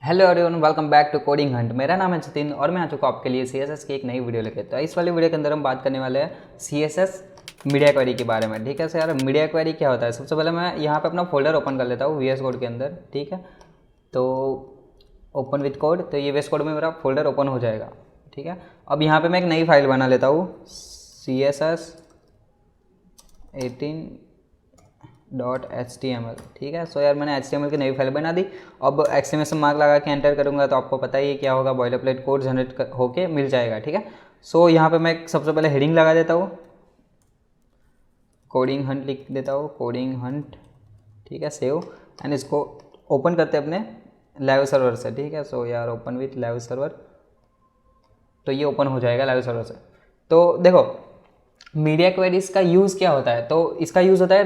Hello everyone, welcome back to coding hunt. मेरा नाम है जतिन और मैं आ चुका हूँ आपके लिए सीएसएस की एक नई वीडियो लेके। तो इस वाली वीडियो के अंदर हम बात करने वाले हैं सीएसएस मीडिया क्वेरी के बारे में। ठीक है। सर यार, मीडिया क्वेरी क्या होता है? सबसे पहले मैं यहाँ पे अपना फोल्डर ओपन कर लेता हूँ वीएस कोड के अंदर। ठीक है। तो ओपन विथ कोड, तो ये वीएस कोड में मेरा फोल्डर ओपन हो जाएगा। ठीक है। अब यहाँ पर मैं एक नई फाइल बना लेता हूँ CSS 18.html। ठीक है। सो यार, मैंने HTML की नई फाइल बना दी। अब एक्सक्लेमेशन मार्क लगा के एंटर करूंगा तो आपको पता ही है क्या होगा, बॉयलर प्लेट कोड जनरेट होके मिल जाएगा। ठीक है। सो यहाँ पे मैं सबसे पहले हेडिंग लगा देता हूँ, कोडिंग हंट लिख देता हूँ, कोडिंग हंट। ठीक है। सेव एंड इसको ओपन करते हैं अपने लाइव सर्वर से। ठीक है। सो यार, ओपन विथ लाइव सर्वर, तो ये ओपन हो जाएगा लाइव सर्वर से। तो देखो, मीडिया क्वेरीज का यूज़ क्या होता है? तो इसका यूज़ होता है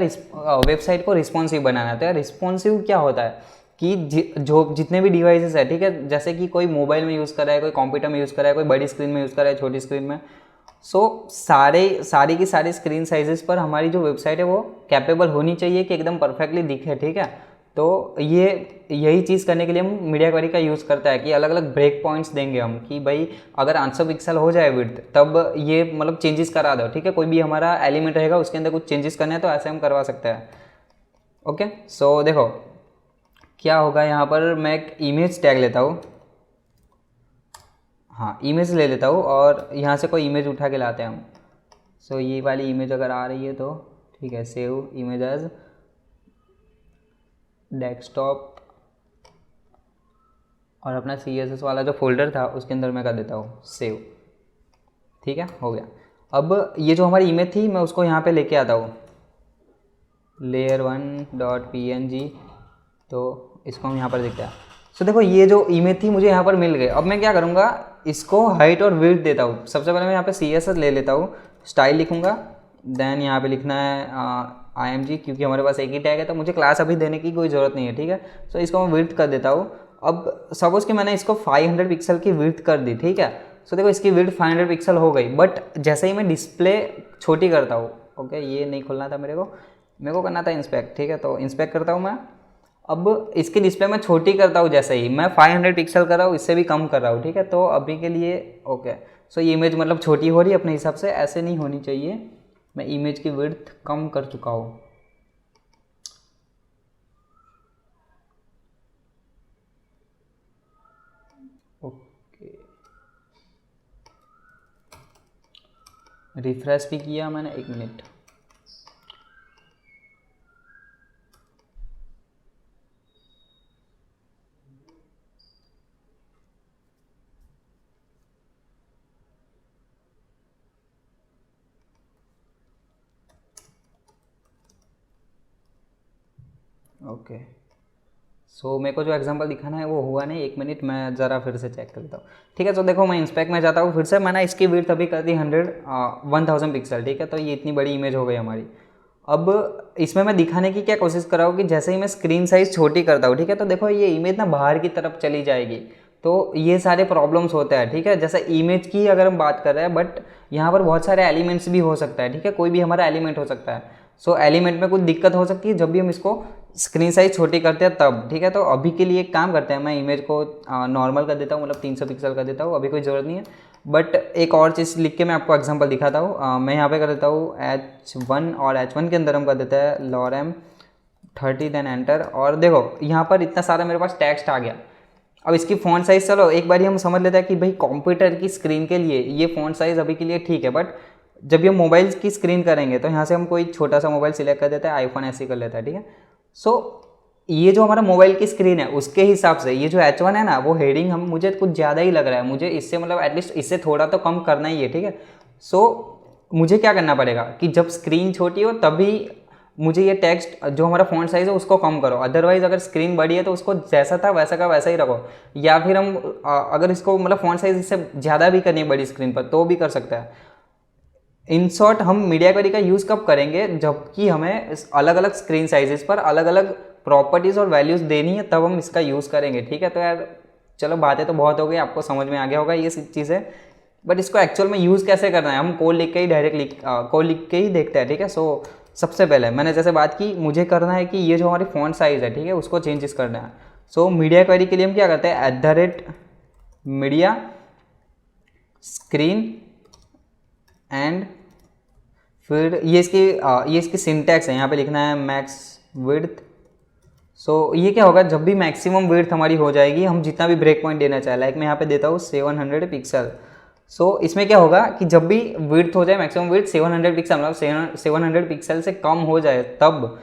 वेबसाइट को रिस्पॉन्सिव बनाना। तो यार, रिस्पॉन्सिव क्या होता है कि जो जितने भी डिवाइसेस है, ठीक है, जैसे कि कोई मोबाइल में यूज़ कर रहा है, कोई कंप्यूटर में यूज़ कर रहा है, कोई बड़ी स्क्रीन में यूज़ कर रहा है, छोटी स्क्रीन में। सारी की सारी स्क्रीन साइजेस पर हमारी जो वेबसाइट है वो कैपेबल होनी चाहिए कि एकदम परफेक्टली दिखे। ठीक है। तो यही चीज़ करने के लिए हम मीडिया क्वेरी का यूज़ करता है कि अलग अलग ब्रेक पॉइंट्स देंगे हम कि भाई अगर 800 पिक्सल हो जाए विड्थ, तब ये मतलब चेंजेस करा दो। ठीक है। कोई भी हमारा एलिमेंट रहेगा उसके अंदर कुछ चेंजेस करने हैं तो ऐसे हम करवा सकते हैं। ओके। सो देखो क्या होगा, यहाँ पर मैं एक इमेज टैग लेता हूँ। हाँ, इमेज ले लेता हूँ और यहाँ से कोई इमेज उठा के लाते हैं हम। सो ये वाली इमेज अगर आ रही है तो ठीक है, सेव इमेज एज डेस्कटॉप, और अपना CSS वाला जो फोल्डर था उसके अंदर मैं कर देता हूँ सेव। ठीक है, हो गया। अब ये जो हमारी इमेज थी मैं उसको यहाँ पे लेके आता हूँ, layer1.png। तो इसको हम यहाँ पर देखते हैं। सो देखो, ये जो इमेज थी मुझे यहाँ पर मिल गई। अब मैं क्या करूँगा, इसको हाइट और विड्थ देता हूँ। सबसे पहले मैं यहाँ पे CSS ले लेता हूँ, स्टाइल लिखूँगा, देन यहाँ पे लिखना है IMG, क्योंकि हमारे पास एक ही टैग है तो मुझे क्लास अभी देने की कोई ज़रूरत नहीं है। ठीक है। सो इसको मैं विड्थ कर देता हूँ। अब सपोज़ कि मैंने इसको 500 पिक्सल की विड्थ कर दी। ठीक है। सो देखो, इसकी विड्थ 500 पिक्सल हो गई, बट जैसे ही मैं डिस्प्ले छोटी करता हूँ, ओके, ये नहीं खोलना था मेरे को करना था इंस्पेक्ट। ठीक है। तो इंस्पेक्ट करता हूँ मैं। अब इसकी डिस्प्ले में छोटी करता हूँ, जैसे ही मैं 500 पिक्सल कर रहा हूँ, इससे भी कम कर रहा हूँ। ठीक है। तो अभी के लिए ओके। सो ये इमेज मतलब छोटी हो रही है अपने हिसाब से, ऐसे नहीं होनी चाहिए। मैं इमेज की विड्थ कम कर चुका हूँ। ओके, रिफ्रेश भी किया मैंने, 1 मिनट। ओके। सो मेरे को जो एग्जांपल दिखाना है वो हुआ नहीं, 1 मिनट, मैं ज़रा फिर से चेक करता हूँ। ठीक है। तो देखो, मैं इंस्पेक्ट में जाता हूँ फिर से, मैंने इसकी विड्थ अभी कर दी 1000 पिक्सल। ठीक है। तो ये इतनी बड़ी इमेज हो गई हमारी। अब इसमें मैं दिखाने की क्या कोशिश कर रहा हूँ कि जैसे ही मैं स्क्रीन साइज़ छोटी करता हूँ, ठीक है, तो देखो ये इमेज ना बाहर की तरफ चली जाएगी। तो ये सारे प्रॉब्लम्स होते हैं। ठीक है। जैसे इमेज की अगर हम बात कर रहे हैं, बट यहाँ पर बहुत सारे एलिमेंट्स भी हो सकता है। ठीक है। कोई भी हमारा एलिमेंट हो सकता है। सो एलिमेंट में कुछ दिक्कत हो सकती है जब भी हम इसको स्क्रीन साइज छोटी करते हैं तब। ठीक है। तो अभी के लिए एक काम करते हैं, मैं इमेज को नॉर्मल कर देता हूँ, मतलब 300 पिक्सल कर देता हूँ, अभी कोई ज़रूरत नहीं है। बट एक और चीज़ लिख के मैं आपको एग्जांपल दिखाता हूँ। मैं यहाँ पे कर देता हूँ H1, और H1 के अंदर हम कर देते हैं lorem 30, देन एंटर। और देखो यहाँ पर इतना सारा मेरे पास टेक्स्ट आ गया। अब इसकी फ़ॉन्ट साइज़, चलो एक बार हम समझ लेते हैं कि भाई कंप्यूटर की स्क्रीन के लिए ये फ़ॉन्ट साइज़ अभी के लिए ठीक है, बट जब ये मोबाइल की स्क्रीन करेंगे तो यहाँ से हम कोई छोटा सा मोबाइल सिलेक्ट कर देते हैं, आईफोन ऐसे कर लेता है। ठीक है। सो ये जो हमारा मोबाइल की स्क्रीन है उसके हिसाब से ये जो H1 है ना, वो हेडिंग हम मुझे कुछ ज़्यादा ही लग रहा है, मुझे इससे मतलब एटलीस्ट इससे थोड़ा तो कम करना ही है। ठीक है। सो मुझे क्या करना पड़ेगा कि जब स्क्रीन छोटी हो तभी मुझे ये टेक्स्ट जो हमारा फ़ॉन्ट साइज़ है उसको कम करो, अदरवाइज़ अगर स्क्रीन बड़ी है तो उसको जैसा था वैसा का वैसा ही रखो। या फिर हम अगर इसको मतलब फ़ॉन्ट साइज़ इससे ज़्यादा भी करनी है बड़ी स्क्रीन पर तो भी कर सकता है। इन शॉर्ट, हम मीडिया क्वेरी का यूज़ कब करेंगे, जबकि हमें अलग अलग स्क्रीन साइजेस पर अलग अलग प्रॉपर्टीज़ और वैल्यूज़ देनी है, तब हम इसका यूज़ करेंगे। ठीक है। तो यार चलो, बातें तो बहुत हो गई, आपको समझ में आ गया होगा ये चीज़ है, बट इसको एक्चुअल में यूज़ कैसे करना है हम कोड लिख के ही कोड लिख के ही देखते हैं। ठीक है। सो सबसे पहले मैंने जैसे बात की, मुझे करना है कि ये जो हमारी फ़ॉन्ट साइज़ है, ठीक है, उसको चेंजेस करना है। सो मीडिया क्वेरी के लिए हम क्या करते हैं, @media स्क्रीन एंड फिर ये इसकी सिंटैक्स है, यहाँ पे लिखना है मैक्स विड्थ। सो ये क्या होगा, जब भी मैक्सिमम विड्थ हमारी हो जाएगी, हम जितना भी ब्रेक पॉइंट देना चाहे, लाइक मैं यहाँ पे देता हूँ 700 पिक्सल। सो इसमें क्या होगा कि जब भी विड्थ हो जाए, मैक्सिमम विड्थ 700 पिक्सल, मतलब 700 पिक्सल से कम हो जाए, तब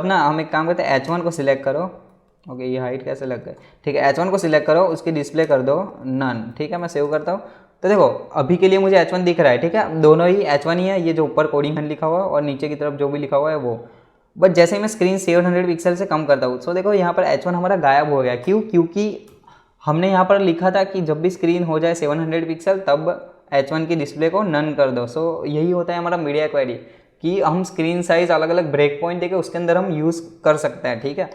ना हम एक काम करते हैं, H1 को सिलेक्ट करो। ओके, ये हाइट कैसे लग गए, ठीक है, H1 को सिलेक्ट करो, उसकी डिस्प्ले कर दो नन। ठीक है, मैं सेव करता हूँ। तो देखो अभी के लिए मुझे H1 दिख रहा है, ठीक है, दोनों ही H1 ही है, ये जो ऊपर कोडिंग हन लिखा हुआ है और नीचे की तरफ जो भी लिखा हुआ है वो। बट जैसे ही मैं स्क्रीन 700 पिक्सल से कम करता हूँ, सो देखो यहाँ पर H1 हमारा गायब हो गया। क्यों? क्योंकि हमने यहाँ पर लिखा था कि जब भी स्क्रीन हो जाए 700 पिक्सल तब H1 की डिस्प्ले को नन कर दो। सो यही होता है हमारा मीडिया क्वेरी, कि हम स्क्रीन साइज अलग अलग ब्रेक पॉइंट देके उसके अंदर हम यूज़ कर सकते हैं। ठीक है,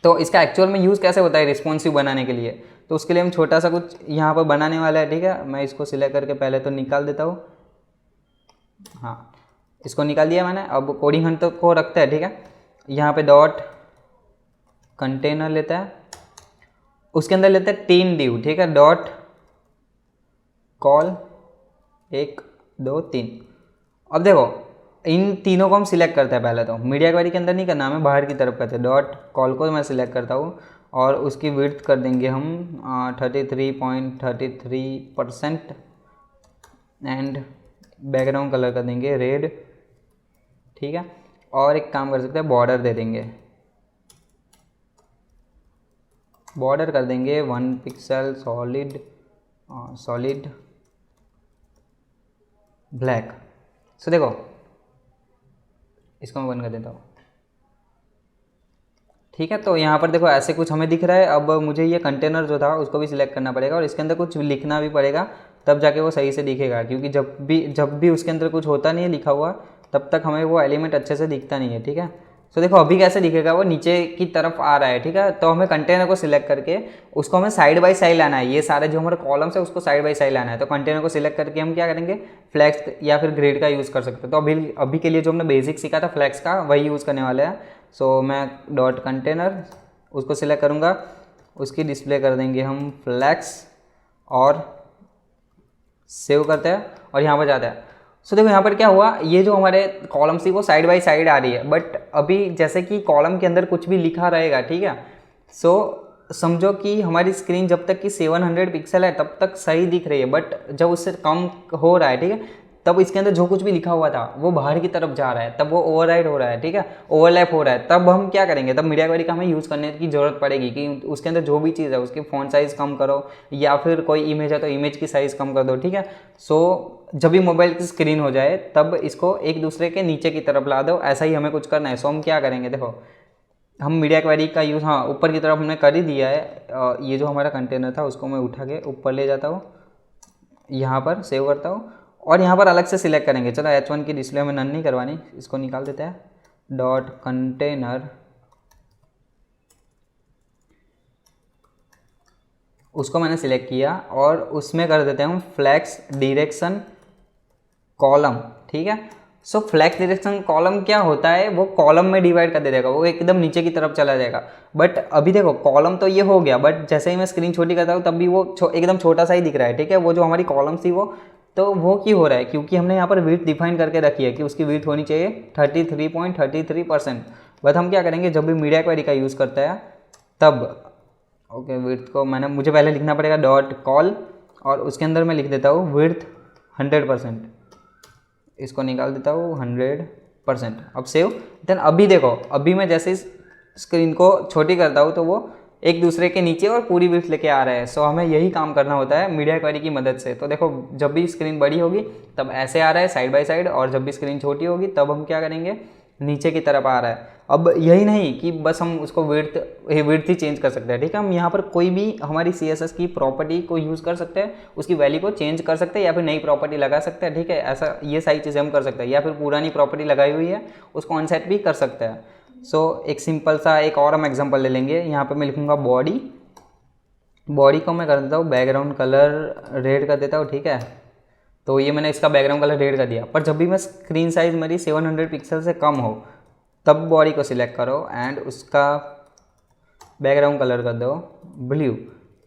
तो इसका एक्चुअल में यूज़ कैसे होता है रिस्पॉन्सिव बनाने के लिए, तो उसके लिए हम छोटा सा कुछ यहाँ पर बनाने वाला है। ठीक है, मैं इसको सिलेक्ट करके पहले तो निकाल देता हूँ। हाँ, इसको निकाल दिया मैंने। अब कोडिंग हंट को रखता है। ठीक है, यहाँ पे डॉट कंटेनर लेता है, उसके अंदर लेता है 3 div। ठीक है, डॉट कॉल 1 2 3। अब देखो इन तीनों को हम सिलेक्ट करते हैं। पहले तो मीडिया क्वेरी के अंदर नहीं करना, हमें बाहर की तरफ करते हैं। डॉट कॉल को मैं सिलेक्ट करता हूँ और उसकी विड्थ कर देंगे हम 33.33% एंड बैकग्राउंड कलर कर देंगे रेड। ठीक है, और एक काम कर सकते हैं, बॉर्डर दे देंगे, बॉर्डर कर देंगे 1 पिक्सल सॉलिड ब्लैक। सो देखो इसको मैं बंद कर देता हूँ। ठीक है, तो यहाँ पर देखो ऐसे कुछ हमें दिख रहा है। अब मुझे ये कंटेनर जो था उसको भी सिलेक्ट करना पड़ेगा और इसके अंदर कुछ लिखना भी पड़ेगा, तब जाके वो सही से दिखेगा। क्योंकि जब भी उसके अंदर कुछ होता नहीं है लिखा हुआ, तब तक हमें वो एलिमेंट अच्छे से दिखता नहीं है। ठीक है, तो देखो अभी कैसे दिखेगा, वो नीचे की तरफ आ रहा है। ठीक है, तो हमें कंटेनर को सिलेक्ट करके उसको हमें साइड बाय साइड लाना है। ये सारे जो हमारे कॉलम्स है उसको साइड बाय साइड लाना है। तो कंटेनर को सिलेक्ट करके हम क्या करेंगे, फ्लैक्स या फिर ग्रिड का यूज़ कर सकते हैं। तो अभी के लिए जो हमने बेसिक सीखा था फ्लैक्स का, वही यूज़ करने वाले हैं। सो मैं डॉट कंटेनर उसको सिलेक्ट करूँगा, उसकी डिस्प्ले कर देंगे हम फ्लैक्स और सेव करते हैं और यहाँ पर जाता है। सो देखो यहाँ पर क्या हुआ, ये जो हमारे कॉलम थी वो साइड बाय साइड आ रही है। बट अभी जैसे कि कॉलम के अंदर कुछ भी लिखा रहेगा। ठीक है, सो समझो कि हमारी स्क्रीन जब तक कि 700 पिक्सल है तब तक सही दिख रही है, बट जब उससे कम हो रहा है, ठीक है, तब इसके अंदर जो कुछ भी लिखा हुआ था वो बाहर की तरफ जा रहा है, तब वो ओवरराइड हो रहा है। ठीक है, ओवरलैप हो रहा है। तब हम क्या करेंगे, तब मीडिया क्वेरी का हमें यूज़ करने की ज़रूरत पड़ेगी कि उसके अंदर जो भी चीज़ है उसकी फ़ॉन्ट साइज़ कम करो, या फिर कोई इमेज है तो इमेज की साइज़ कम कर दो। ठीक है, सो जब भी मोबाइल की स्क्रीन हो जाए तब इसको एक दूसरे के नीचे की तरफ ला दो, ऐसा ही हमें कुछ करना है। सो हम क्या करेंगे, देखो हम मीडिया क्वेरी का यूज़, हाँ ऊपर की तरफ हमने कर ही दिया है। ये जो हमारा कंटेनर था उसको मैं उठा के ऊपर ले जाता हूँ, यहाँ पर सेव करता हूँ और यहाँ पर अलग से सिलेक्ट करेंगे। चलो H1 की डिस्प्ले हमें नन नहीं करवानी, इसको निकाल देते हैं। डॉट कंटेनर, उसको मैंने सिलेक्ट किया और उसमें कर देते हैं हम फ्लैक्स डायरेक्शन कॉलम। ठीक है, सो फ्लैक्स डायरेक्शन कॉलम क्या होता है, वो कॉलम में डिवाइड कर दे देगा, वो एकदम नीचे की तरफ चला जाएगा। बट अभी देखो कॉलम तो ये हो गया, बट जैसे ही मैं स्क्रीन छोटी करता हूँ तब भी वो एकदम छोटा सा ही दिख रहा है। ठीक है, वो जो हमारी कॉलम थी वो क्यों हो रहा है, क्योंकि हमने यहाँ पर विड्थ डिफाइन करके रखी है कि उसकी विड्थ होनी चाहिए 33.33%। बट हम क्या करेंगे, जब भी मीडिया क्वेरी का यूज़ करता है तब, ओके विड्थ को मुझे पहले लिखना पड़ेगा डॉट कॉल और उसके अंदर मैं लिख देता हूँ विड्थ 100%, इसको निकाल देता हूँ 100%। अब सेव। देन अभी देखो, अभी मैं जैसे इस स्क्रीन को छोटी करता हूँ तो वो एक दूसरे के नीचे और पूरी विड्थ लेके आ रहा है। सो हमें यही काम करना होता है मीडिया क्वेरी की मदद से। तो देखो जब भी स्क्रीन बड़ी होगी तब ऐसे आ रहा है साइड बाय साइड, और जब भी स्क्रीन छोटी होगी तब हम क्या करेंगे, नीचे की तरफ आ रहा है। अब यही नहीं कि बस हम उसको विड्थ ही चेंज कर सकते हैं। ठीक है, हम यहाँ पर कोई भी हमारी CSS की प्रॉपर्टी को यूज़ कर सकते हैं, उसकी वैल्यू को चेंज कर सकते हैं या फिर नई प्रॉपर्टी लगा सकते हैं। ठीक है, ऐसा ये सारी चीज़ें हम कर सकते हैं, या फिर पुरानी प्रॉपर्टी लगाई हुई है उसको अनसेट भी कर सकते हैं। सो एक सिंपल सा एक और हम एग्जांपल ले लेंगे। यहाँ पे मैं लिखूँगा बॉडी को मैं कर देता हूँ बैकग्राउंड कलर रेड कर देता हूँ। ठीक है, तो ये मैंने इसका बैकग्राउंड कलर रेड कर दिया। पर जब भी मैं स्क्रीन साइज मेरी 700 पिक्सल से कम हो तब बॉडी को सिलेक्ट करो एंड उसका बैकग्राउंड कलर कर दो ब्लू।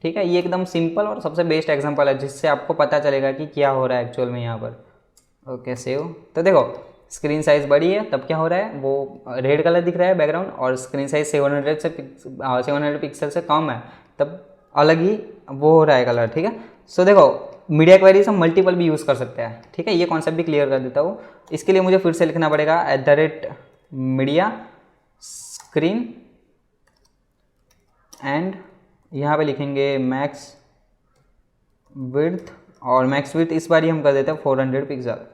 ठीक है, ये एकदम सिंपल और सबसे बेस्ट एग्जांपल है जिससे आपको पता चलेगा कि क्या हो रहा है एक्चुअल में यहाँ पर। Okay save. तो देखो स्क्रीन साइज़ बड़ी है तब क्या हो रहा है, वो रेड कलर दिख रहा है बैकग्राउंड, और स्क्रीन साइज 700 पिक्सल से कम है तब अलग ही वो हो रहा है कलर। ठीक है, सो देखो मीडिया क्वेरीज हम मल्टीपल भी यूज़ कर सकते हैं। ठीक है, ये कॉन्सेप्ट भी क्लियर कर देता हूँ। इसके लिए मुझे फिर से लिखना पड़ेगा @media स्क्रीन एंड यहाँ पे लिखेंगे मैक्स विड्थ, और मैक्स विड्थ इस बार ही हम कर देते हैं 400 पिक्सल।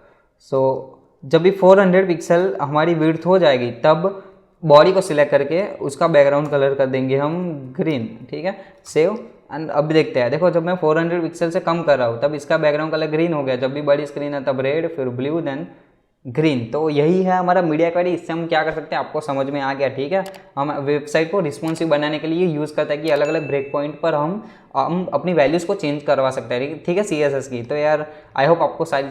सो जब भी 400 पिक्सल हमारी विड्थ हो जाएगी तब बॉडी को सिलेक्ट करके उसका बैकग्राउंड कलर कर देंगे हम ग्रीन। ठीक है, सेव। एंड अब देखते हैं, देखो जब मैं 400 पिक्सल से कम कर रहा हूँ तब इसका बैकग्राउंड कलर ग्रीन हो गया, जब भी बड़ी स्क्रीन है तब रेड, फिर ब्लू, देन ग्रीन। तो यही है हमारा मीडिया क्वेरी। इससे हम क्या कर सकते हैं आपको समझ में आ गया। ठीक है, हम वेबसाइट को रिस्पॉन्सिव बनाने के लिए यूज़ करते हैं कि अलग अलग ब्रेक पॉइंट पर हम अपनी वैल्यूज़ को चेंज करवा सकते हैं। ठीक है, CSS की। तो यार आई होप आपको सारी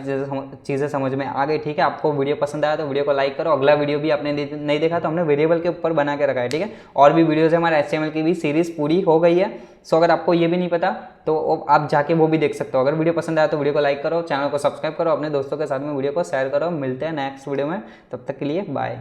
चीज़ें समझ में आ गई। ठीक है, आपको वीडियो पसंद आया तो वीडियो को लाइक करो। अगला वीडियो भी आपने नहीं देखा तो हमने वेरिएबल के ऊपर बना के रखा है। ठीक है, और भी वीडियोज़ है, हमारे HTML की भी सीरीज़ पूरी हो गई है। सो अगर आपको ये भी नहीं पता तो आप जाके वो भी देख सकते हो। अगर वीडियो पसंद आया तो वीडियो को लाइक करो, चैनल को सब्सक्राइब करो, अपने दोस्तों के साथ में वीडियो को शेयर करो। मिलते हैं नेक्स्ट वीडियो में, तब तक के लिए बाय।